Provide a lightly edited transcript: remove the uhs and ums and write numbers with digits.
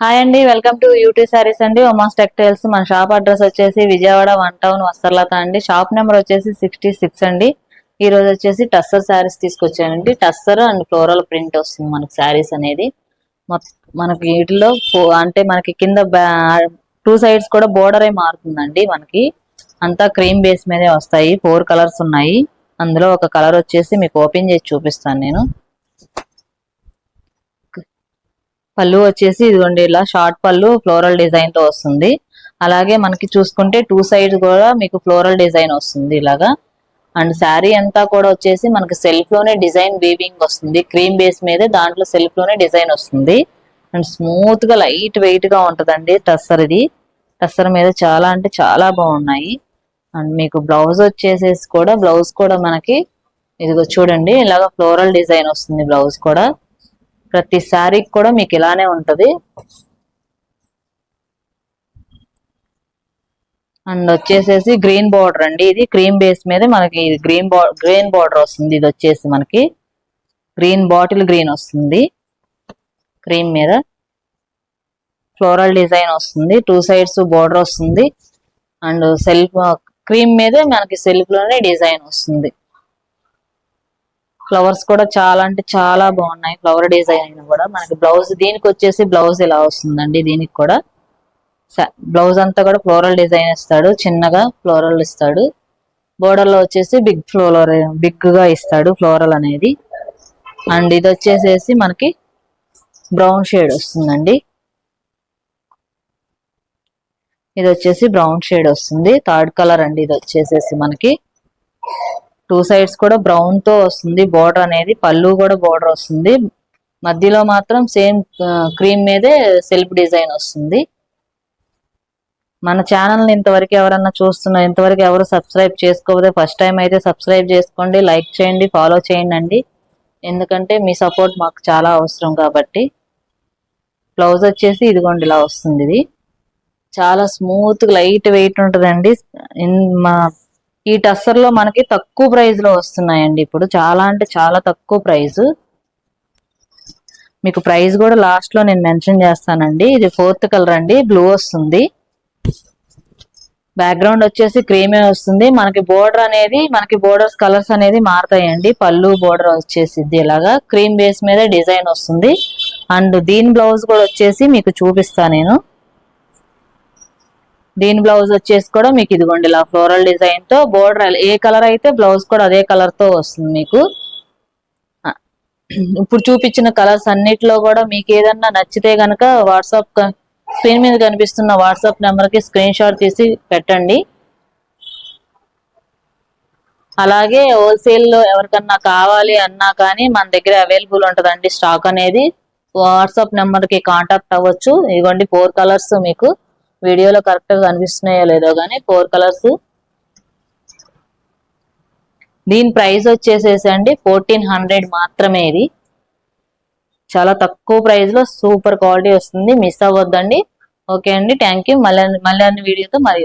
Hi అండి, welcome to UT saris అండి. Uma's textiles. మన షాప్ అడ్రస్ వచ్చేసి విజయవాడ 1 టౌన్ వస్త్రలత అండి. షాప్ నెంబర్ వచ్చేసి 66 అండి. ఈ రోజు వచ్చేసి టస్సర్ శారీస్ తీసుకొచ్చానండి. టస్సర్ అండ్ ఫ్లోరల్ ప్రింట్ వస్తుంది మనకి శారీస్ అనేది. మనకి వీటిలో అంటే మనకి కింద 2 సైడ్స్ కూడా బోర్డర్ అయి మారుతుందండి. మనకి అంతా క్రీమ్ బేస్ మీదే వస్తాయి. 4 కలర్స్ ఉన్నాయి. అందులో ఒక కలర్ వచ్చేసి మీకు ఓపెన్ చేసి చూపిస్తాను నేను. పళ్ళు వచ్చేసి ఇదిగోండి, ఇలా షార్ట్ పళ్ళు ఫ్లోరల్ డిజైన్ తో వస్తుంది. అలాగే మనకి చూసుకుంటే 2 సైడ్స్ కూడా మీకు ఫ్లోరల్ డిజైన్ వస్తుంది ఇలాగా. అండ్ శారీ అంతా కూడా వచ్చేసి మనకి సెల్ఫ్ లోనే డిజైన్ వీవింగ్ వస్తుంది. క్రీమ్ బేస్ మీదే దాంట్లో సెల్ఫ్ లోనే డిజైన్ వస్తుంది. అండ్ స్మూత్ గా లైట్ వెయిట్ గా ఉంటదండి టస్సర్. ఇది టస్సర్ మీద చాలా అంటే చాలా బాగున్నాయి. అండ్ మీకు బ్లౌజ్ వచ్చేసేసి కూడా బ్లౌజ్ కూడా మనకి ఇదిగో చూడండి, ఇలాగ ఫ్లోరల్ డిజైన్ వస్తుంది బ్లౌజ్ కూడా. ప్రతి శారీకి కూడా మీకు ఇలానే ఉంటది. అండ్ వచ్చేసేసి గ్రీన్ బార్డర్ అండి. ఇది క్రీమ్ బేస్ మీద మనకి గ్రీన్ బార్డర్ వస్తుంది. ఇది వచ్చేసి మనకి గ్రీన్ బాటిల్ గ్రీన్ వస్తుంది. క్రీమ్ మీద ఫ్లోరల్ డిజైన్ వస్తుంది. 2 సైడ్స్ బార్డర్ వస్తుంది. అండ్ సెల్ఫ్ క్రీమ్ మీదే మనకి సెల్ఫ్ లోనే డిజైన్ వస్తుంది. ఫ్లవర్స్ కూడా చాలా అంటే చాలా బాగున్నాయి. ఫ్లవర్ డిజైన్ అయినా కూడా మనకి బ్లౌజ్, దీనికి వచ్చేసి బ్లౌజ్ ఇలా వస్తుందండి. దీనికి కూడా బ్లౌజ్ అంతా కూడా ఫ్లోరల్ డిజైన్ ఇస్తాడు. చిన్నగా ఫ్లోరల్ ఇస్తాడు. బోర్డర్ లో వచ్చేసి బిగ్ గా ఇస్తాడు ఫ్లోరల్ అనేది. అండ్ ఇది వచ్చేసేసి మనకి బ్రౌన్ షేడ్ వస్తుందండి. ఇది వచ్చేసి బ్రౌన్ షేడ్ వస్తుంది. 3rd కలర్ అండి. ఇది వచ్చేసేసి మనకి 2 సైడ్స్ కూడా బ్రౌన్ తో వస్తుంది బోర్డర్ అనేది. పళ్ళు కూడా బోర్డర్ వస్తుంది. మధ్యలో మాత్రం సేమ్ క్రీమ్ మీదే సెల్ఫ్ డిజైన్ వస్తుంది. మన ఛానల్ ని ఇంతవరకు ఎవరన్నా ఇంతవరకు ఎవరు సబ్స్క్రైబ్ చేసుకోకపోతే ఫస్ట్ టైం అయితే సబ్స్క్రైబ్ చేసుకోండి, లైక్ చేయండి, ఫాలో చేయండి. ఎందుకంటే మీ సపోర్ట్ మాకు చాలా అవసరం కాబట్టి. బ్లౌజ్ వచ్చేసి ఇదిగోండి ఇలా వస్తుంది. ఇది చాలా స్మూత్ లైట్ వెయిట్ ఉంటుందండి. ఈ టస్సర్ లో మనకి తక్కువ ప్రైస్ లో వస్తున్నాయండి ఇప్పుడు. చాలా అంటే చాలా తక్కువ ప్రైస్. మీకు ప్రైస్ కూడా లాస్ట్ లో నేను మెన్షన్ చేస్తానండి. ఇది 4th కలర్ అండి. బ్లూ వస్తుంది. బ్యాక్గ్రౌండ్ వచ్చేసి క్రీమే వస్తుంది. మనకి బోర్డర్ అనేది మనకి బోర్డర్స్ కలర్స్ అనేది మారుతాయండి. పళ్ళు బోర్డర్ వచ్చేసి ఇలాగా క్రీమ్ బేస్ మీద డిజైన్ వస్తుంది. అండ్ దీని బ్లౌజ్ కూడా వచ్చేసి మీకు చూపిస్తా నేను. దీని బ్లౌజ్ వచ్చేసి కూడా మీకు ఇదిగోండి ఇలా ఫ్లోరల్ డిజైన్ తో బోర్డర్ ఏ కలర్ అయితే బ్లౌజ్ కూడా అదే కలర్ తో వస్తుంది మీకు. ఇప్పుడు చూపించిన కలర్స్ అన్నిటిలో కూడా మీకు ఏదన్నా నచ్చితే గనక వాట్సాప్ స్క్రీన్ మీద కనిపిస్తున్న వాట్సాప్ నెంబర్ కి స్క్రీన్ షాట్ తీసి పెట్టండి. అలాగే హోల్సేల్ లో ఎవరికన్నా కావాలి అన్నా కానీ మన దగ్గర అవైలబుల్ ఉంటదండి స్టాక్ అనేది. వాట్సాప్ నెంబర్ కి కాంటాక్ట్ అవ్వచ్చు. ఇదిగోండి 4 కలర్స్ మీకు వీడియోలో కరెక్ట్ గా కనిపిస్తున్నాయో లేదో కానీ 4 కలర్స్. దీని ప్రైస్ వచ్చేసేసి అండి 1400 మాత్రమే. ఇది చాలా తక్కువ ప్రైస్ లో సూపర్ క్వాలిటీ వస్తుంది. మిస్ అవ్వద్దండి. ఓకే అండి, థ్యాంక్ యూ. మళ్ళీ వీడియోతో మరి